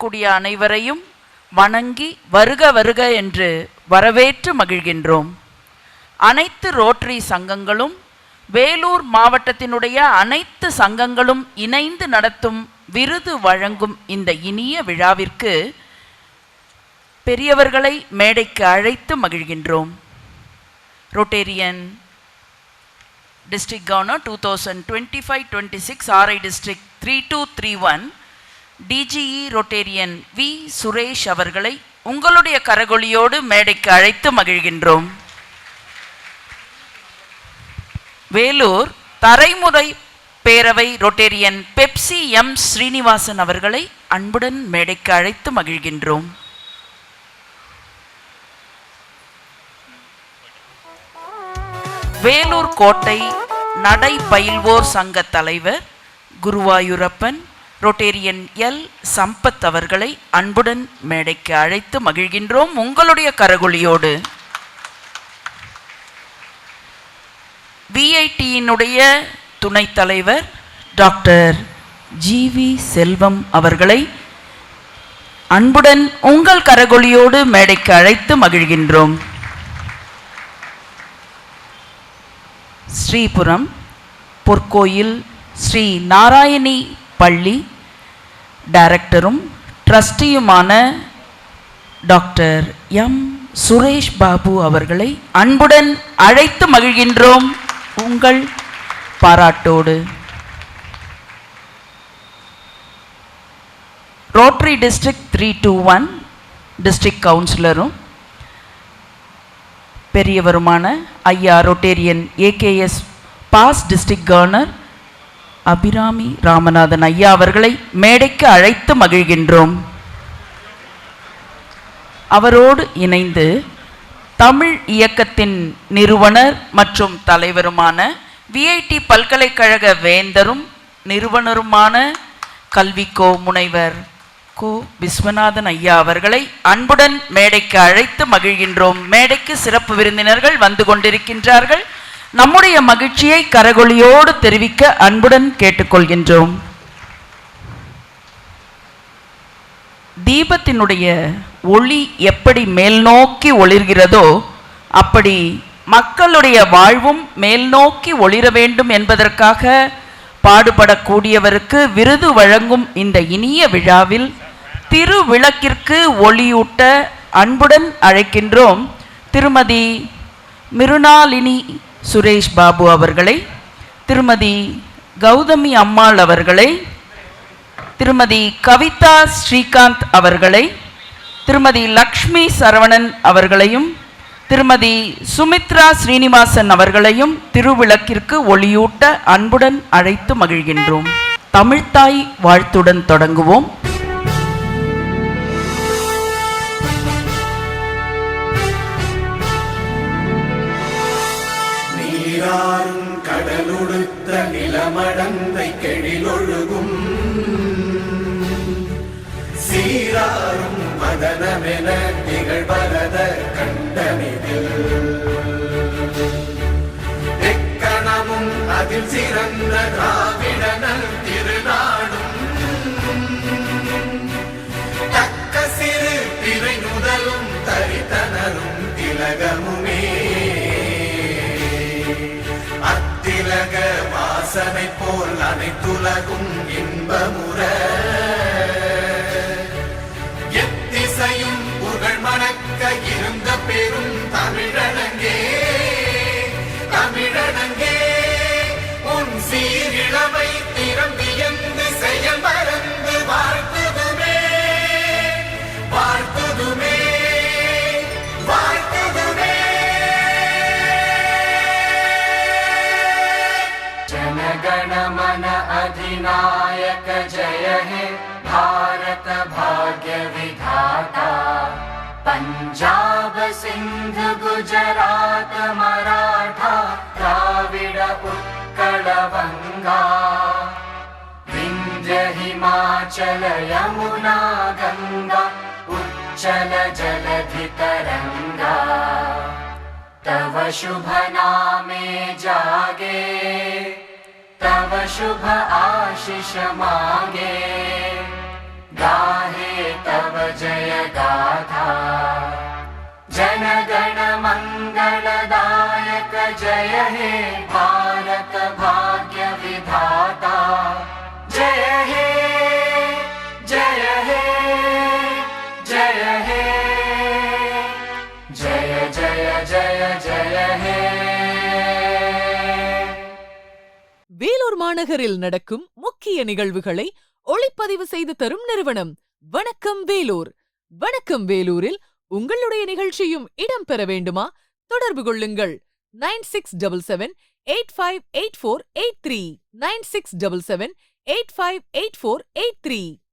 வந்திருக்கக்கூடிய அனைவரையும் வணங்கி வருக வருக என்று வரவேற்று மகிழ்கின்றோம். அனைத்து ரோட்டரி சங்கங்களும் வேலூர் மாவட்டத்தினுடைய அனைத்து சங்கங்களும் இணைந்து நடத்தும் விருது வழங்கும் இந்த இனிய விழாவிற்கு பெரியவர்களை மேடைக்கு அழைத்து மகிழ்கின்றோம். Rotarian district governor 2025-26 RI district 3231 DGE Rotarian V Suresh அவர்களை உங்களுடைய கரகொலியோடு மேடைக்கு அழைத்து மகிழ்கின்றோம். வேலூர் தரைமுறை பேரவை ரோட்டேரியன் பெப்சி எம் ஸ்ரீனிவாசன் அவர்களை அன்புடன் மேடைக்கு அழைத்து மகிழ்கின்றோம். வேலூர் கோட்டை நடை பயில்வோர் சங்க தலைவர் குருவாயூரப்பன் ரோட்டேரியன் எல் சம்பத் அவர்களை அன்புடன் மேடைக்கு அழைத்து மகிழ்கின்றோம் உங்களுடைய கரகொலியோடு. VITயினுடைய துணைத் தலைவர் டாக்டர் GV செல்வம் அவர்களை அன்புடன் உங்கள் கரகொலியோடு மேடைக்கு அழைத்து மகிழ்கின்றோம். ஸ்ரீபுரம் பொற்கோயில் ஸ்ரீ நாராயணி பள்ளி டைரக்டரும் ட்ரஸ்டியுமான டாக்டர் எம் சுரேஷ் பாபு அவர்களை அன்புடன் அழைத்து மகிழ்கின்றோம் உங்கள் பாராட்டோடு. ரோட்டரி டிஸ்ட்ரிக்ட் 321 டிஸ்ட்ரிக்ட் கவுன்சிலரும் பெரியவருமான ஐயா rotarian AKS past district governor Abirami Ramanathan ஐயா அவர்களை மேடைக்கு அழைத்து மகிழ்கின்றோம். அவரோடு இணைந்து தமிழ் இயக்கத்தின் நிறுவனர் மற்றும் தலைவருமான VIT பல்கலைக்கழக வேந்தரும் நிறுவனருமான கல்விக்கோ முனைவர் கோ விஸ்வநாதன் ஐயா அவர்களை அன்புடன் மேடைக்கு அழைத்து மகிழ்கின்றோம். மேடைக்கு சிறப்பு விருந்தினர்கள் வந்து கொண்டிருக்கின்றார்கள். நம்முடைய மகிழ்ச்சியை கரகொலியோடு தெரிவிக்க அன்புடன் கேட்டுக்கொள்கின்றோம். தீபத்தினுடைய ஒளி எப்படி மேல் நோக்கி ஒளிர்கிறதோ அப்படி மக்களுடைய வாழ்வும் மேல் நோக்கி ஒளிர வேண்டும் என்பதற்காக பாடுபடக்கூடியவருக்கு விருது வழங்கும் இந்த இனிய விழாவில் திருவிளக்கிற்கு ஒளியூட்ட அன்புடன் அழைக்கின்றோம் திருமதி மிருணாலினி சுரேஷ் பாபு அவர்களை, திருமதி கௌதமி அம்மாள் அவர்களை, திருமதி கவிதா ஸ்ரீகாந்த் அவர்களை, திருமதி லக்ஷ்மி சரவணன் அவர்களையும் திருமதி சுமித்ரா ஸ்ரீனிவாசன் அவர்களையும் திருவிளக்கிற்கு ஒளியூட்ட அன்புடன் அழைத்து மகிழ்கின்றோம். தமிழ்த்தாய் வாழ்த்துடன் தொடங்குவோம். நீராறும் கடலுடுத்த நிலமடந்தை கெழிலொழுகும் சீராறும் மதனமென திகழ்வரத கண்டனிதில் எக்கணமும் அதில் சிறந்த திராவிடனல் திருநாடும் தக்க சிறு பிறை நுதலும் தரித்தனரும் திலகமுமே அத்திலக வாசனை போல் அனைத்துலகும் இன்பமுற எத்திசையும் புகழ் மணக்க இருந்த பெரும் தமிழனங்கே தமிழனங்கே உன் சீரிழமை திறம்பியந்து செயல் மறந்து வாழ்த்துதுமே வாழ்த்துதுமே வாழ்த்துதுமே. जनगण मन अधिनायक जय हे भारत भाग्य विधाता पंजाब सिंध गुजरात मराठा द्राविड उत्कल बंगा विंध्य हिमाचल यमुना गंगा उच्चल जलधि तरंगा तव शुभ नामे जागे तव शुभ आशीष मांगे गाहे तव जय गाथा जनगण मंगलदायक जय हे भारत भाग्य विधाता जय हे जय हे जय हे जय जय जय जय हे. வேலூர் மாநகரில் நடக்கும் முக்கிய நிகழ்வுகளை ஒளிப்பதிவு செய்து தரும் நிறுவனம் வணக்கம் வேலூர். வணக்கம் வேலூரில் உங்களுடைய நிகழ்ச்சியும் இடம்பெற வேண்டுமா? தொடர்பு கொள்ளுங்கள் 9677858483 9677858483.